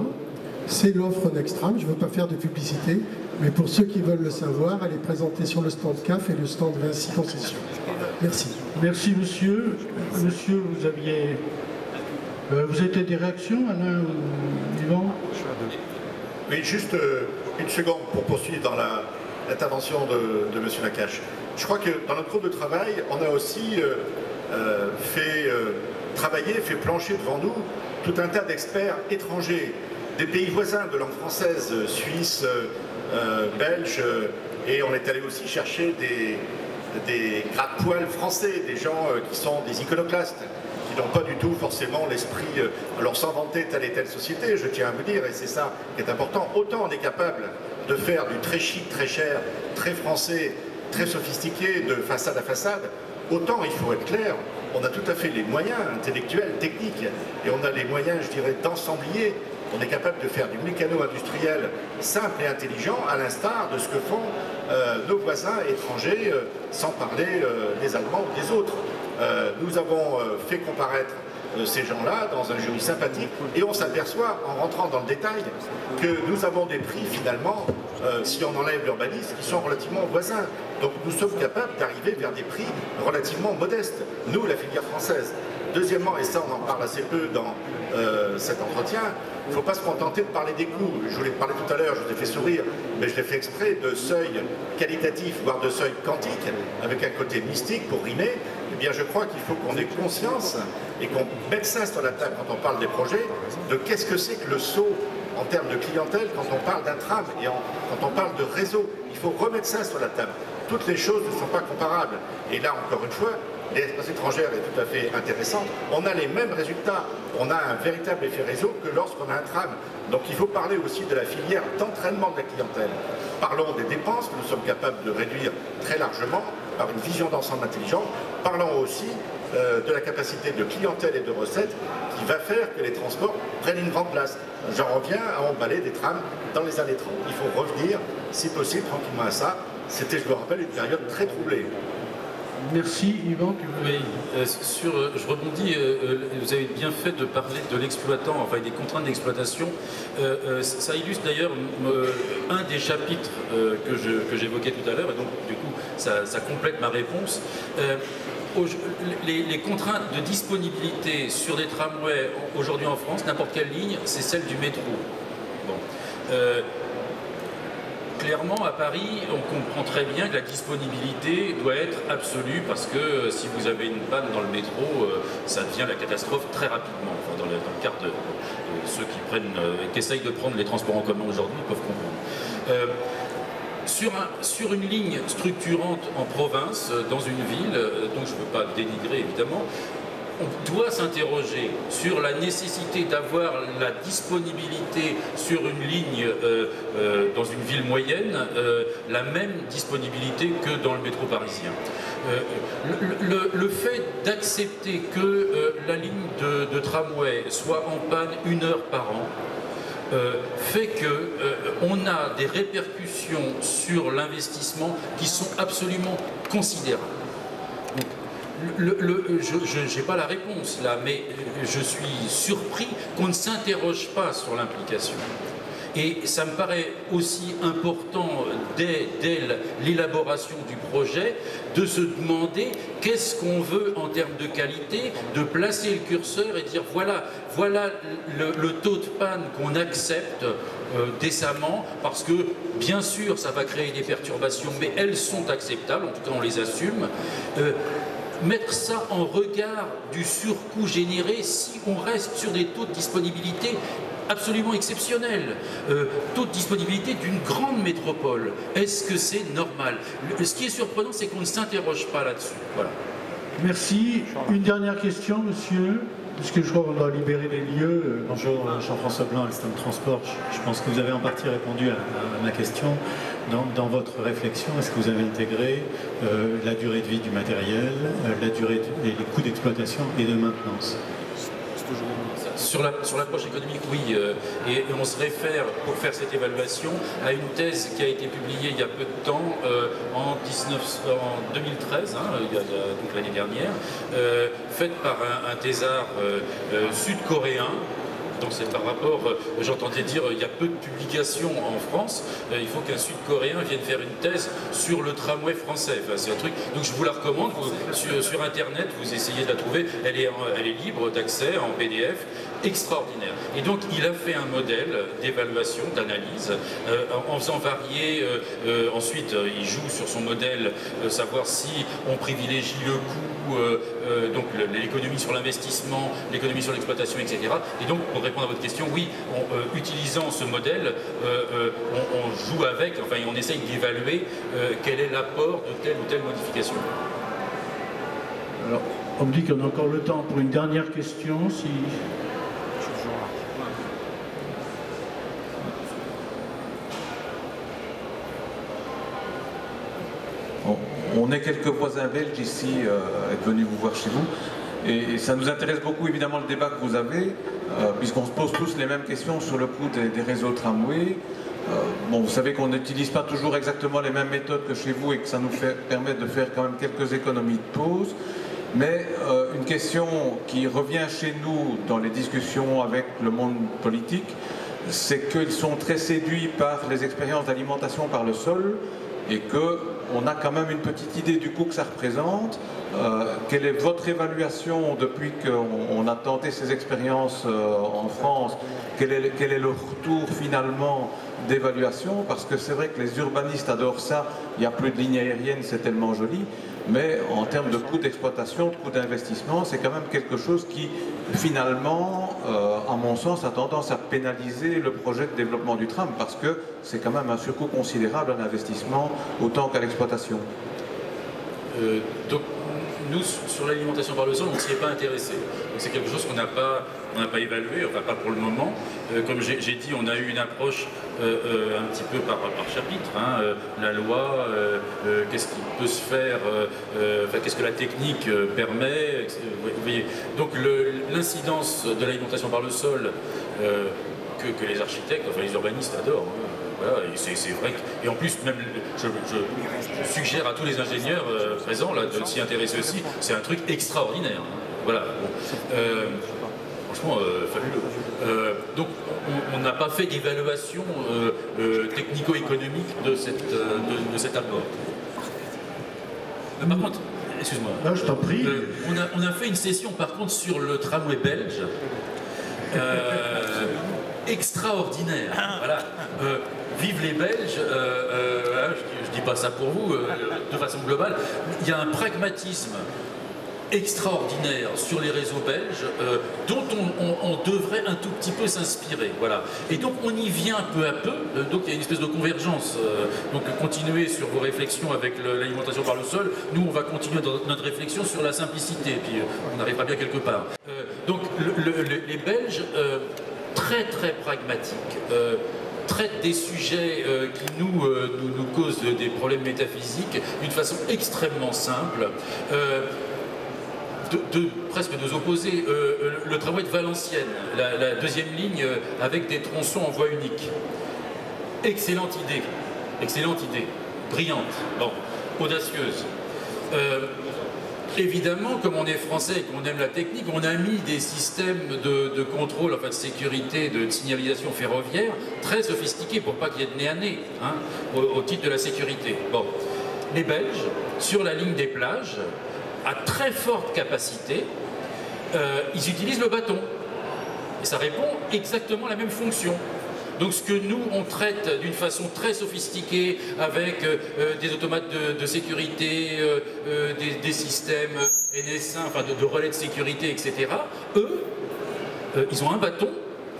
C'est l'offre Nextram. Je ne veux pas faire de publicité, mais pour ceux qui veulent le savoir, elle est présentée sur le stand CAF et le stand Vinci Concession. Merci. Merci, monsieur. Monsieur, vous aviez... vous avez des réactions, Alain ou Yvan? Oui, juste une seconde pour poursuivre dans l'intervention de monsieur Nakache. Je crois que dans notre groupe de travail, on a aussi fait plancher devant nous tout un tas d'experts étrangers, des pays voisins de langue française, suisse, belge, et on est allé aussi chercher des gratte-poils français, des gens qui sont des iconoclastes, qui n'ont pas du tout forcément l'esprit, alors sans vanter telle et telle société, je tiens à vous dire, et c'est ça qui est important, autant on est capable de faire du très chic, très cher, très français, très sophistiqué, de façade à façade, autant il faut être clair, on a tout à fait les moyens intellectuels, techniques, et on a les moyens, je dirais, d'ensemblier. On est capable de faire du mécano-industriel simple et intelligent, à l'instar de ce que font nos voisins étrangers, sans parler des Allemands ou des autres. Nous avons fait comparaître ces gens-là dans un jury sympathique, et on s'aperçoit, en rentrant dans le détail, que nous avons des prix, finalement, si on enlève l'urbanisme, qui sont relativement voisins. Donc nous sommes capables d'arriver vers des prix relativement modestes, nous, la filière française. Deuxièmement, et ça on en parle assez peu dans cet entretien, il ne faut pas se contenter de parler des coûts. Je voulais parler tout à l'heure, je vous ai fait sourire, mais je l'ai fait exprès, de seuil qualitatif, voire de seuil quantique, avec un côté mystique pour rimer. Eh bien je crois qu'il faut qu'on ait conscience et qu'on mette ça sur la table quand on parle des projets, de qu'est-ce que c'est que le saut en termes de clientèle quand on parle d'un tram et quand on parle de réseau. Il faut remettre ça sur la table. Toutes les choses ne sont pas comparables. Et là, encore une fois, l'expérience étrangère est tout à fait intéressante. On a les mêmes résultats. On a un véritable effet réseau que lorsqu'on a un tram. Donc il faut parler aussi de la filière d'entraînement de la clientèle. Parlons des dépenses que nous sommes capables de réduire très largement par une vision d'ensemble intelligente. Parlons aussi de la capacité de clientèle et de recettes qui va faire que les transports prennent une grande place. J'en reviens à emballer des trams dans les années 30. Il faut revenir, si possible, tranquillement à ça. C'était, je me rappelle, une période très troublée. Merci, Yvan. Oui, je rebondis, vous avez bien fait de parler de l'exploitant, enfin des contraintes d'exploitation. Ça illustre d'ailleurs un des chapitres que j'évoquais tout à l'heure, et donc du coup ça complète ma réponse. Les contraintes de disponibilité sur des tramways aujourd'hui en France, n'importe quelle ligne, c'est celle du métro. Bon. clairement, à Paris, on comprend très bien que la disponibilité doit être absolue parce que si vous avez une panne dans le métro, ça devient la catastrophe très rapidement. Enfin, dans le cas de ceux qui essayent de prendre les transports en commun aujourd'hui peuvent comprendre. Sur une ligne structurante en province, dans une ville, dont je ne veux pas dénigrer évidemment, on doit s'interroger sur la nécessité d'avoir la disponibilité sur une ligne dans une ville moyenne, la même disponibilité que dans le métro parisien. Le fait d'accepter que la ligne de tramway soit en panne 1 heure par an, fait qu'on a des répercussions sur l'investissement qui sont absolument considérables. Je n'ai pas la réponse là, mais je suis surpris qu'on ne s'interroge pas sur l'implication. Et ça me paraît aussi important dès l'élaboration du projet de se demander qu'est-ce qu'on veut en termes de qualité, de placer le curseur et dire voilà le taux de panne qu'on accepte décemment, parce que bien sûr ça va créer des perturbations, mais elles sont acceptables, en tout cas on les assume. Mettre ça en regard du surcoût généré si on reste sur des taux de disponibilité absolument exceptionnels, taux de disponibilité d'une grande métropole. Est-ce que c'est normal? Ce qui est surprenant, c'est qu'on ne s'interroge pas là-dessus. Voilà. Merci. Une dernière question, monsieur, puisque je crois qu'on doit libérer les lieux. Bonjour, Jean-François Blanc, Alstom Transport. Je pense que vous avez en partie répondu à ma question. Dans votre réflexion, est-ce que vous avez intégré la durée de vie du matériel, la durée et les coûts d'exploitation et de maintenance? Sur l'approche économique, oui, et on se réfère pour faire cette évaluation à une thèse qui a été publiée il y a peu de temps, en 2013, donc l'année dernière, faite par un thésard sud-coréen. Donc c'est par rapport, j'entendais dire, il y a peu de publications en France, il faut qu'un Sud-Coréen vienne faire une thèse sur le tramway français. Enfin, c'est un truc, donc je vous la recommande, sur Internet, vous essayez de la trouver, elle est libre d'accès en PDF, extraordinaire. Et donc il a fait un modèle d'évaluation, d'analyse, en faisant varier, ensuite il joue sur son modèle, savoir si on privilégie le coût, donc l'économie sur l'investissement, l'économie sur l'exploitation, etc. Et donc pour répondre à votre question, oui, utilisant ce modèle, on joue avec, enfin on essaye d'évaluer quel est l'apport de telle ou telle modification. Alors, on me dit qu'on a encore le temps pour une dernière question, si... On est quelques voisins belges ici, être venus vous voir chez vous. Et ça nous intéresse beaucoup évidemment le débat que vous avez, puisqu'on se pose tous les mêmes questions sur le coût des réseaux tramway. Bon, vous savez qu'on n'utilise pas toujours exactement les mêmes méthodes que chez vous et que ça nous permet de faire quand même quelques économies de pause. Mais une question qui revient chez nous dans les discussions avec le monde politique, c'est qu'ils sont très séduits par les expériences d'alimentation par le sol et qu'on a quand même une petite idée du coût que ça représente. Quelle est votre évaluation depuis qu'on a tenté ces expériences en France? Quel est le retour finalement d'évaluation? Parce que c'est vrai que les urbanistes adorent ça, il n'y a plus de lignes aériennes, c'est tellement joli, mais en termes de coût d'exploitation, de coût d'investissement, c'est quand même quelque chose qui finalement, à mon sens, a tendance à pénaliser le projet de développement du tram, parce que c'est quand même un surcoût considérable en investissement, autant qu'à l'exploitation. Donc, nous, sur l'alimentation par le sol, on ne s'y est pas intéressé. C'est quelque chose qu'on n'a pas évalué, enfin pas pour le moment. Comme j'ai dit, on a eu une approche un petit peu par chapitre. La loi, qu'est-ce qui peut se faire, qu'est-ce que la technique permet. Vous voyez. Donc l'incidence de l'alimentation par le sol, que les architectes, enfin les urbanistes adorent. Voilà, et c'est vrai que, et en plus, même, je suggère à tous les ingénieurs présents là, de s'y intéresser aussi, c'est un truc extraordinaire. Voilà. Bon. Franchement, fabuleux. Donc, on n'a pas fait d'évaluation technico-économique de cet apport. Par contre, excuse-moi. Non, je t'en prie. On a fait une session, par contre, sur le tramway belge. extraordinaire. Voilà. Vive les Belges, je dis pas ça pour vous, de façon globale. Il y a un pragmatisme extraordinaire sur les réseaux belges dont on devrait un tout petit peu s'inspirer. Voilà. Et donc on y vient peu à peu, donc il y a une espèce de convergence. Donc continuez sur vos réflexions avec l'alimentation par le sol, nous on va continuer notre réflexion sur la simplicité, et puis on arrivera bien quelque part. Donc les Belges, très très pragmatiques, traitent des sujets qui nous causent des problèmes métaphysiques d'une façon extrêmement simple. Presque deux opposés, le tramway de Valenciennes, la deuxième ligne avec des tronçons en voie unique. Excellente idée, brillante, bon, audacieuse. Évidemment, comme on est français et qu'on aime la technique, on a mis des systèmes de contrôle, enfin de sécurité, de signalisation ferroviaire très sophistiqués pour pas qu'il y ait de nez à nez, hein, au titre de la sécurité. Bon, les Belges, sur la ligne des plages, à très forte capacité, ils utilisent le bâton. Et ça répond exactement à la même fonction. Donc ce que nous, on traite d'une façon très sophistiquée avec des automates de sécurité, des systèmes NS1, enfin de relais de sécurité, etc. Eux, ils ont un bâton.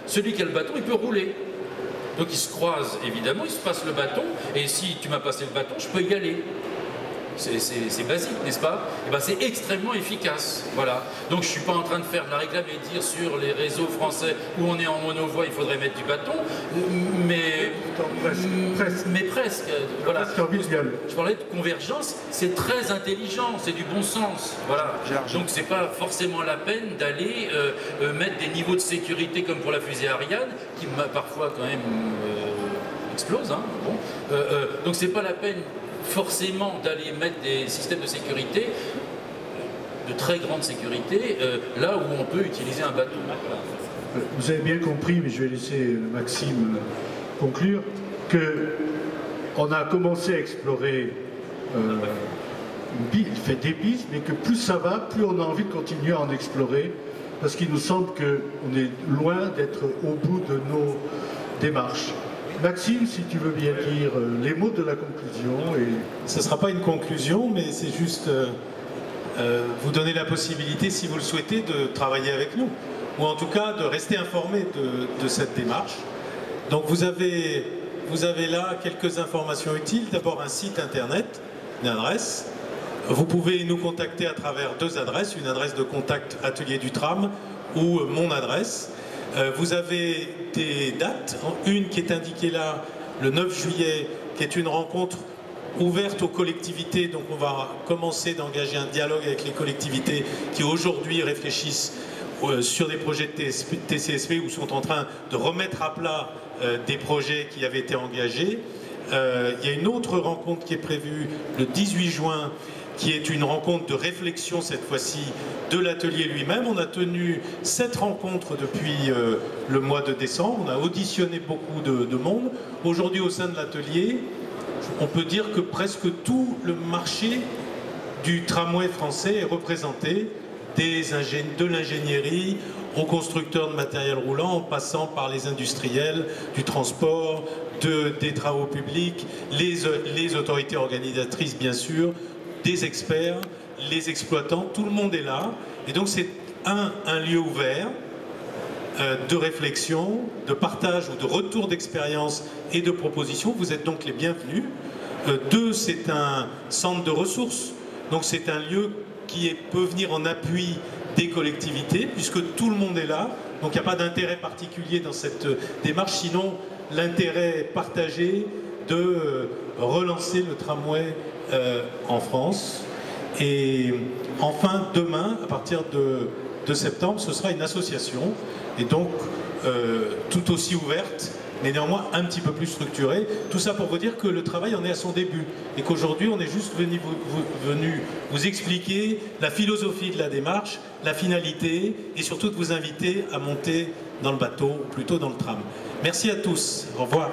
Celui qui a le bâton, il peut rouler. Donc ils se croisent, évidemment, ils se passent le bâton. Et si tu m'as passé le bâton, je peux y aller. C'est basique, n'est-ce pas? Et ben, c'est extrêmement efficace. Voilà. Donc je ne suis pas en train de faire de la réclame et dire sur les réseaux français où on est en monovoie, il faudrait mettre du bâton, mais presque. Voilà. Je parlais de convergence, c'est très intelligent, c'est du bon sens. Voilà. Donc c'est pas forcément la peine d'aller mettre des niveaux de sécurité comme pour la fusée Ariane, qui parfois quand même explose. Hein. Bon. Donc c'est pas la peine forcément d'aller mettre des systèmes de sécurité, de très grande sécurité, là où on peut utiliser un bateau. Vous avez bien compris, mais je vais laisser Maxime conclure, qu'on a commencé à explorer fait des pistes, mais que plus ça va, plus on a envie de continuer à en explorer, parce qu'il nous semble qu'on est loin d'être au bout de nos démarches. Maxime, si tu veux bien dire les mots de la conclusion. Ce ne sera pas une conclusion, mais c'est juste vous donner la possibilité, si vous le souhaitez, de travailler avec nous, ou en tout cas de rester informé de cette démarche. Donc vous avez là quelques informations utiles. D'abord un site internet, une adresse. Vous pouvez nous contacter à travers deux adresses, une adresse de contact Atelier du Tram ou mon adresse. Vous avez des dates, une qui est indiquée là, le 9 juillet, qui est une rencontre ouverte aux collectivités. Donc on va commencer d'engager un dialogue avec les collectivités qui aujourd'hui réfléchissent sur des projets de TCSP ou sont en train de remettre à plat des projets qui avaient été engagés. Il y a une autre rencontre qui est prévue le 18 juin, qui est une rencontre de réflexion cette fois-ci de l'atelier lui-même. On a tenu 7 rencontres depuis le mois de décembre, on a auditionné beaucoup de monde. Aujourd'hui au sein de l'atelier, on peut dire que presque tout le marché du tramway français est représenté, de l'ingénierie aux constructeurs de matériel roulant, en passant par les industriels, du transport, des travaux publics, les autorités organisatrices bien sûr, des experts, les exploitants, tout le monde est là. Et donc c'est un lieu ouvert de réflexion, de partage ou de retour d'expérience et de propositions. Vous êtes donc les bienvenus. 2, c'est un centre de ressources. Donc c'est un lieu qui peut venir en appui des collectivités, puisque tout le monde est là. Donc il n'y a pas d'intérêt particulier dans cette démarche, sinon l'intérêt partagé de relancer le tramway en France. Et enfin, demain, à partir de septembre, ce sera une association, et donc tout aussi ouverte, mais néanmoins un petit peu plus structurée. Tout ça pour vous dire que le travail en est à son début, et qu'aujourd'hui on est juste venu vous expliquer la philosophie de la démarche, la finalité, et surtout de vous inviter à monter dans le bateau, ou plutôt dans le tram. Merci à tous, au revoir.